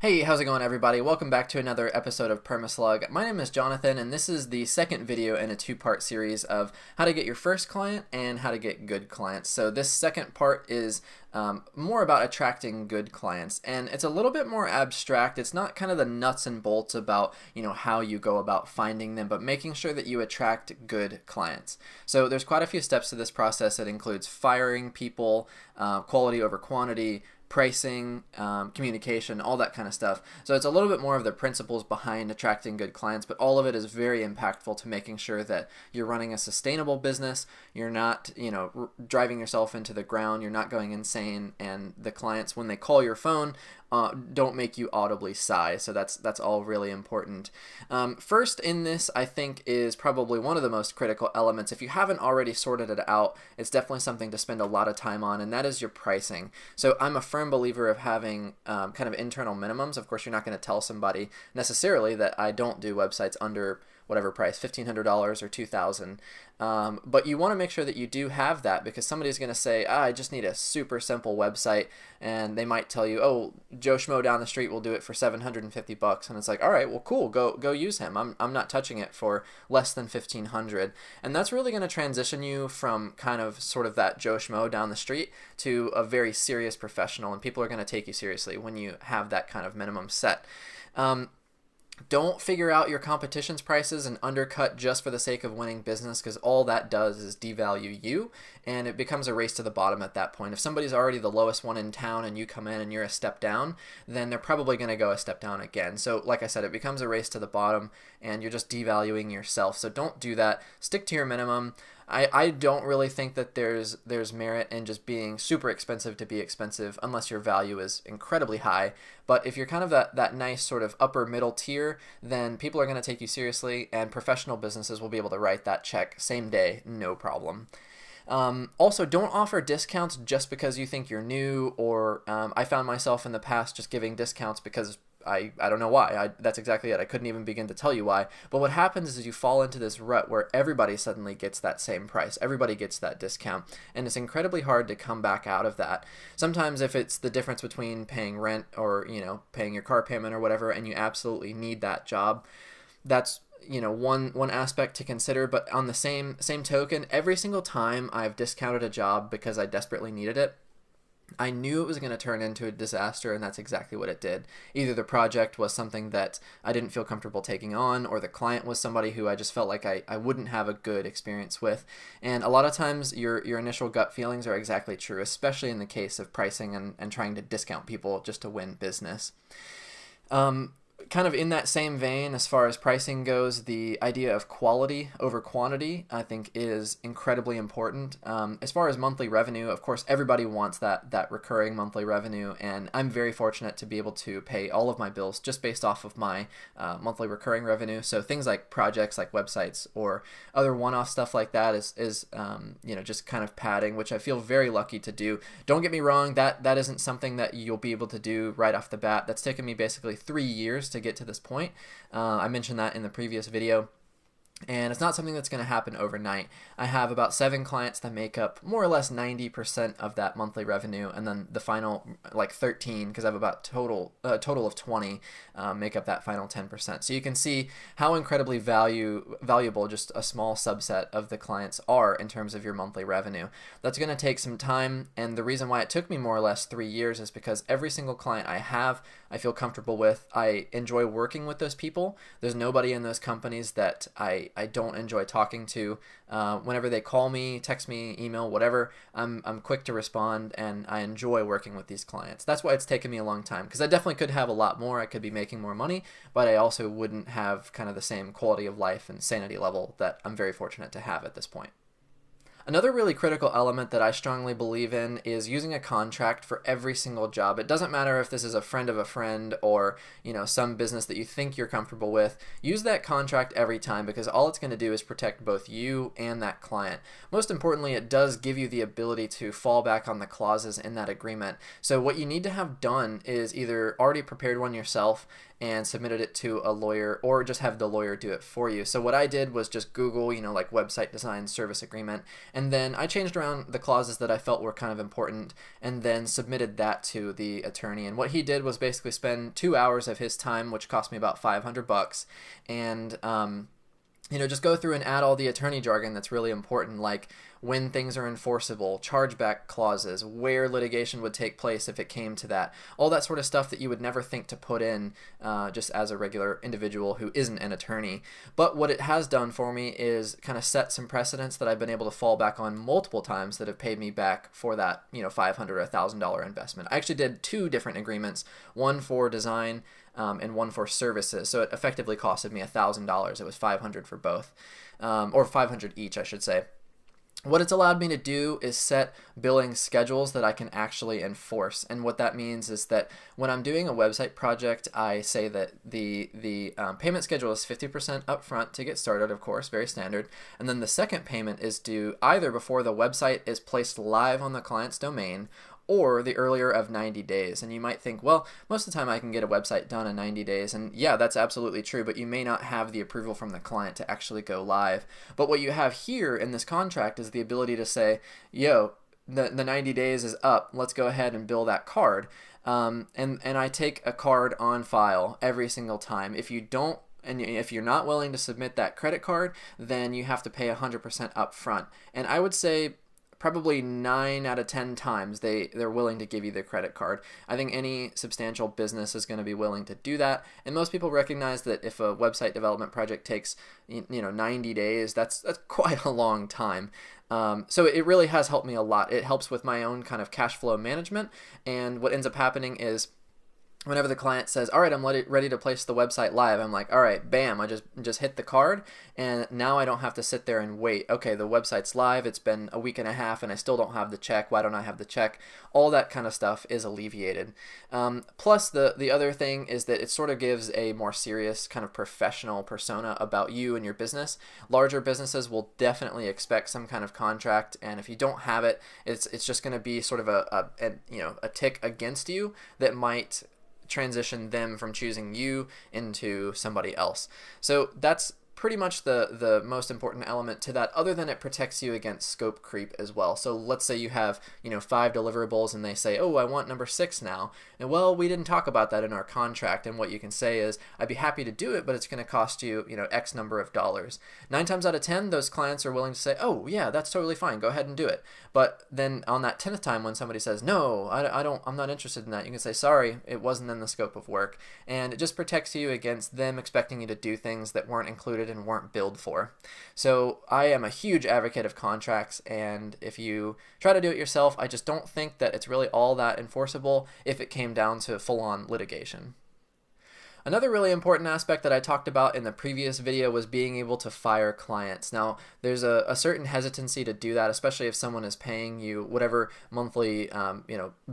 Hey, how's it going, everybody? Welcome back to another episode of Permaslug. My name is Jonathan, and this is the second video in a two-part series of how to get your first client and how to get good clients. So this second part is more about attracting good clients, and it's a little bit more abstract. It's not kind of the nuts and bolts about how you go about finding them, but making sure that you attract good clients. So there's quite a few steps to this process. It includes firing people, quality over quantity, pricing, communication, all that kind of stuff. So it's a little bit more of the principles behind attracting good clients, but all of it is very impactful to making sure that you're running a sustainable business. You're not, driving yourself into the ground. You're not going insane, and the clients, when they call your phone, don't make you audibly sigh. So that's all really important. First in this, I think, is probably one of the most critical elements. If you haven't already sorted it out, it's definitely something to spend a lot of time on, and that is your pricing. So I'm a firm believer of having kind of internal minimums. Of course, you're not going to tell somebody necessarily that I don't do websites under whatever price, $1,500 or $2,000. But you want to make sure that you do have that, because somebody's going to say, I just need a super simple website, and they might tell you, oh, Joe Schmo down the street will do it for $750, and it's like, all right, well, cool, go use him. I'm not touching it for less than $1,500, and that's really going to transition you from kind of sort of that Joe Schmo down the street to a very serious professional, and people are going to take you seriously when you have that kind of minimum set. Don't figure out your competition's prices and undercut just for the sake of winning business, because all that does is devalue you, and it becomes a race to the bottom at that point. If somebody's already the lowest one in town and you come in and you're a step down, then they're probably going to go a step down again. So like I said, it becomes a race to the bottom, and you're just devaluing yourself. So don't do that. Stick to your minimum. I don't really think that there's merit in just being super expensive to be expensive, unless your value is incredibly high. But if you're kind of that nice sort of upper middle tier, then people are going to take you seriously, and professional businesses will be able to write that check same day, no problem. Also, don't offer discounts just because you think you're new, or I found myself in the past just giving discounts because I don't know why. That's exactly it. I couldn't even begin to tell you why. But what happens is you fall into this rut where everybody suddenly gets that same price. Everybody gets that discount. And it's incredibly hard to come back out of that. Sometimes if it's the difference between paying rent or, paying your car payment or whatever, and you absolutely need that job, that's one aspect to consider. But on the same token, every single time I've discounted a job because I desperately needed it, I knew it was going to turn into a disaster, and that's exactly what it did. Either the project was something that I didn't feel comfortable taking on, or the client was somebody who I just felt like I wouldn't have a good experience with. And a lot of times your initial gut feelings are exactly true, especially in the case of pricing and trying to discount people just to win business. Kind of in that same vein, as far as pricing goes, the idea of quality over quantity, I think, is incredibly important. As far as monthly revenue, of course, everybody wants that recurring monthly revenue, and I'm very fortunate to be able to pay all of my bills just based off of my monthly recurring revenue. So things like projects like websites or other one-off stuff like that is just kind of padding, which I feel very lucky to do. Don't get me wrong, that isn't something that you'll be able to do right off the bat. That's taken me basically 3 years to get to this point. I mentioned that in the previous video. And it's not something that's going to happen overnight. I have about 7 clients that make up more or less 90% of that monthly revenue, and then the final 13, because I have about a total of 20, make up that final 10%. So you can see how incredibly valuable just a small subset of the clients are in terms of your monthly revenue. That's going to take some time, and the reason why it took me more or less 3 years is because every single client I have, I feel comfortable with. I enjoy working with those people. There's nobody in those companies that I don't enjoy talking to. Whenever they call me, text me, email, whatever, I'm quick to respond, and I enjoy working with these clients. That's why it's taken me a long time, because I definitely could have a lot more. I could be making more money, but I also wouldn't have kind of the same quality of life and sanity level that I'm very fortunate to have at this point. Another really critical element that I strongly believe in is using a contract for every single job. It doesn't matter if this is a friend of a friend or, some business that you think you're comfortable with. Use that contract every time, because all it's going to do is protect both you and that client. Most importantly, it does give you the ability to fall back on the clauses in that agreement. So what you need to have done is either already prepared one yourself and submitted it to a lawyer, or just have the lawyer do it for you. So what I did was just Google, like website design service agreement, And then I changed around the clauses that I felt were kind of important and then submitted that to the attorney. And what he did was basically spend 2 hours of his time, which cost me about $500, and just go through and add all the attorney jargon that's really important, like when things are enforceable, chargeback clauses, where litigation would take place if it came to that, all that sort of stuff that you would never think to put in just as a regular individual who isn't an attorney. But what it has done for me is kind of set some precedents that I've been able to fall back on multiple times that have paid me back for that $500 or $1,000 investment. I actually did 2 different agreements, one for design and one for services. So it effectively costed me $1,000. It was $500 for both, or $500 each, I should say. What it's allowed me to do is set billing schedules that I can actually enforce. And what that means is that when I'm doing a website project, I say that the payment schedule is 50% upfront to get started, of course, very standard. And then the second payment is due either before the website is placed live on the client's domain or the earlier of 90 days. And you might think, well, most of the time I can get a website done in 90 days. And yeah, that's absolutely true, but you may not have the approval from the client to actually go live. But what you have here in this contract is the ability to say, yo, the 90 days is up, let's go ahead and bill that card. And I take a card on file every single time. If you don't, and if you're not willing to submit that credit card, then you have to pay 100% up front. And I would say probably 9 out of 10 times they're willing to give you the credit card. I think any substantial business is going to be willing to do that, and most people recognize that if a website development project takes 90 days, that's quite a long time. So it really has helped me a lot. It helps with my own kind of cash flow management, and what ends up happening is whenever the client says, all right, I'm ready to place the website live, I'm like, all right, bam, I just hit the card, and now I don't have to sit there and wait. Okay, the website's live, it's been a week and a half, and I still don't have the check. Why don't I have the check? All that kind of stuff is alleviated. Plus, the other thing is that it sort of gives a more serious kind of professional persona about you and your business. Larger businesses will definitely expect some kind of contract, and if you don't have it, it's just going to be sort of a tick against you that might transition them from choosing you into somebody else. So that's pretty much the most important element to that, other than it protects you against scope creep as well. So let's say you have 5 deliverables and they say, oh, I want number 6 now, and well, we didn't talk about that in our contract. And what you can say is, I'd be happy to do it, but it's going to cost you X number of dollars. 9 times out of 10 those clients are willing to say, oh yeah, that's totally fine, go ahead and do it. But then on that 10th time when somebody says, no, I'm not interested in that, you can say, sorry, it wasn't in the scope of work. And it just protects you against them expecting you to do things that weren't included and weren't billed for. So I am a huge advocate of contracts, and if you try to do it yourself, I just don't think that it's really all that enforceable if it came down to full-on litigation. Another really important aspect that I talked about in the previous video was being able to fire clients. Now, there's a certain hesitancy to do that, especially if someone is paying you whatever monthly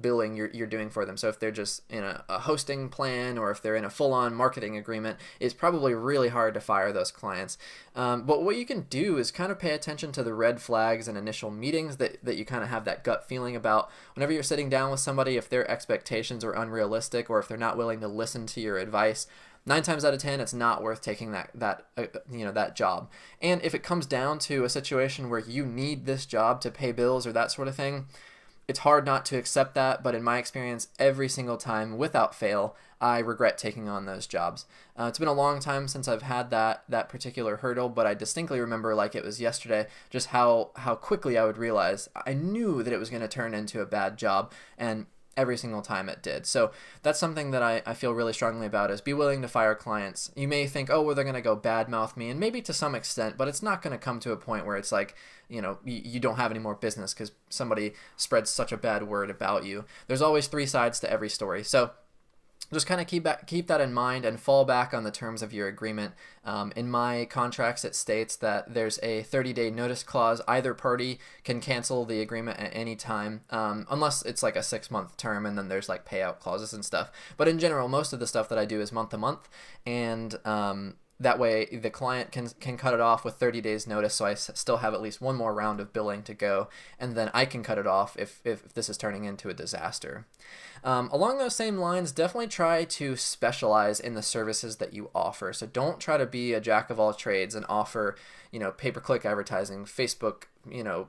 billing you're doing for them. So if they're just in a hosting plan, or if they're in a full-on marketing agreement, it's probably really hard to fire those clients. But what you can do is kind of pay attention to the red flags and initial meetings that you kind of have that gut feeling about. Whenever you're sitting down with somebody, if their expectations are unrealistic, or if they're not willing to listen to your advice, 9 times out of 10, it's not worth taking that job. And if it comes down to a situation where you need this job to pay bills or that sort of thing, it's hard not to accept that. But in my experience, every single time, without fail, I regret taking on those jobs. It's been a long time since I've had that particular hurdle, but I distinctly remember, like it was yesterday, just how quickly I would realize I knew that it was going to turn into a bad job, and every single time it did. So that's something that I feel really strongly about, is be willing to fire clients. You may think, oh, well, they're going to go badmouth me, and maybe to some extent, but it's not going to come to a point where it's like, you don't have any more business because somebody spreads such a bad word about you. There's always 3 sides to every story. So just kind of keep that in mind and fall back on the terms of your agreement. In my contracts, it states that there's a 30-day notice clause. Either party can cancel the agreement at any time, unless it's like a 6-month term, and then there's like payout clauses and stuff. But in general, most of the stuff that I do is month to month, and that way the client can cut it off with 30 days notice, so I still have at least one more round of billing to go, and then I can cut it off if this is turning into a disaster. Along those same lines, definitely try to specialize in the services that you offer. So don't try to be a jack of all trades and offer, pay-per-click advertising, Facebook,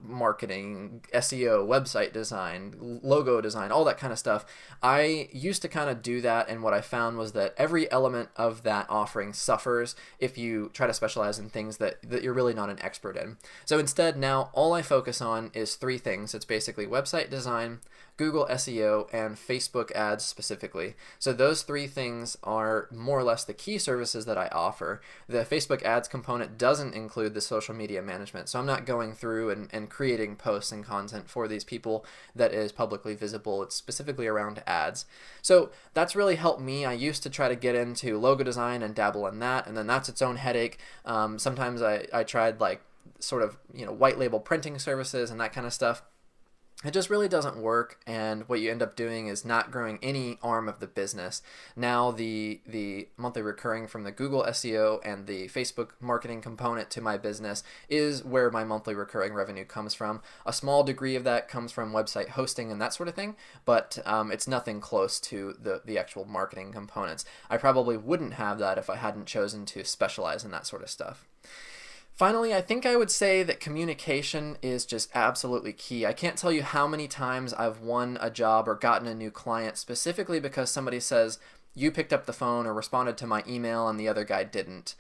marketing, SEO, website design, logo design, all that kind of stuff. I used to kind of do that, and what I found was that every element of that offering suffers if you try to specialize in things that you're really not an expert in. So instead, now all I focus on is three things. It's basically website design, Google SEO, and Facebook ads specifically. So those three things are more or less the key services that I offer. The Facebook ads component doesn't include the social media management, so I'm not going through and creating posts and content for these people that is publicly visible. It's specifically around ads. So that's really helped me. I used to try to get into logo design and dabble in that, and then that's its own headache. Sometimes I tried like sort of white label printing services and that kind of stuff. It just really doesn't work, and what you end up doing is not growing any arm of the business. Now the monthly recurring from the Google SEO and the Facebook marketing component to my business is where my monthly recurring revenue comes from. A small degree of that comes from website hosting and that sort of thing, but it's nothing close to the actual marketing components. I probably wouldn't have that if I hadn't chosen to specialize in that sort of stuff. Finally, I think I would say that communication is just absolutely key. I can't tell you how many times I've won a job or gotten a new client specifically because somebody says, you picked up the phone or responded to my email and the other guy didn't.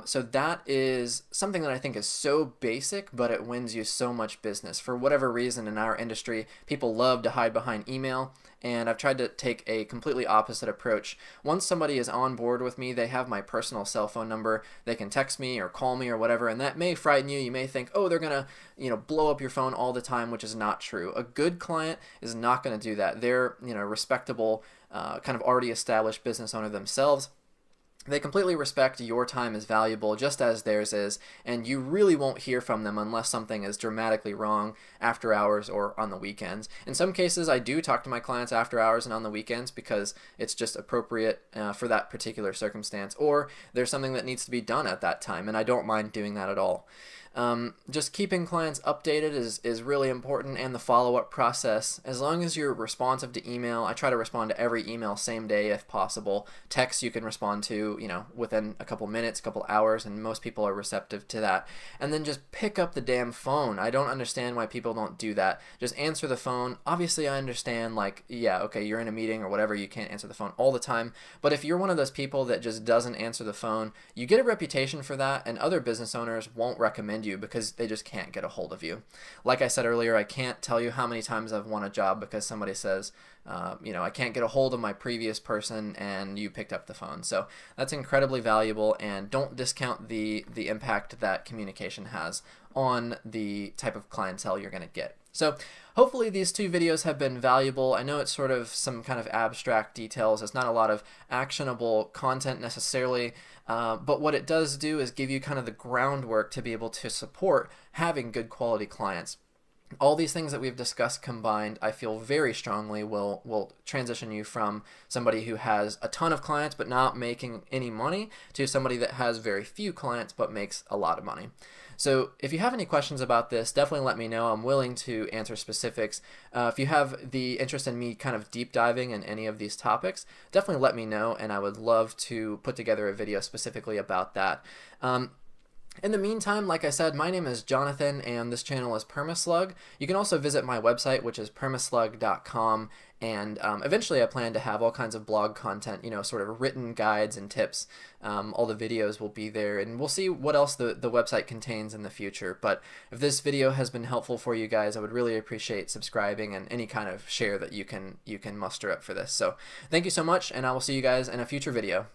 So that is something that I think is so basic, but it wins you so much business. For whatever reason in our industry, people love to hide behind email, and I've tried to take a completely opposite approach. Once somebody is on board with me, they have my personal cell phone number. They can text me or call me or whatever, and that may frighten you. You may think, oh, they're going to blow up your phone all the time, which is not true. A good client is not going to do that. They're respectable, kind of already established business owner themselves. They completely respect your time is valuable just as theirs is, and you really won't hear from them unless something is dramatically wrong after hours or on the weekends. In some cases, I do talk to my clients after hours and on the weekends because it's just appropriate for that particular circumstance, or there's something that needs to be done at that time, and I don't mind doing that at all. Just keeping clients updated is really important, and the follow-up process. As long as you're responsive to email, I try to respond to every email same day if possible. Text you can respond to, within a couple minutes, a couple hours, and most people are receptive to that. And then just pick up the damn phone. I don't understand why people don't do that. Just answer the phone. Obviously, I understand, yeah, okay, you're in a meeting or whatever, you can't answer the phone all the time. But if you're one of those people that just doesn't answer the phone, you get a reputation for that, and other business owners won't recommend you because they just can't get a hold of you. Like I said earlier, I can't tell you how many times I've won a job because somebody says, I can't get a hold of my previous person and you picked up the phone. So that's incredibly valuable, and don't discount the impact that communication has on the type of clientele you're going to get. So hopefully these two videos have been valuable. I know it's sort of some kind of abstract details. It's not a lot of actionable content necessarily, but what it does do is give you kind of the groundwork to be able to support having good quality clients. All these things that we've discussed combined, I feel very strongly will transition you from somebody who has a ton of clients but not making any money to somebody that has very few clients but makes a lot of money. So if you have any questions about this, definitely let me know. I'm willing to answer specifics. If you have the interest in me kind of deep diving in any of these topics, definitely let me know, and I would love to put together a video specifically about that. In the meantime, like I said, my name is Jonathan, and this channel is Permaslug. You can also visit my website, which is permaslug.com, and eventually I plan to have all kinds of blog content, sort of written guides and tips. All the videos will be there, and we'll see what else the website contains in the future. But if this video has been helpful for you guys, I would really appreciate subscribing and any kind of share that you can muster up for this. So thank you so much, and I will see you guys in a future video.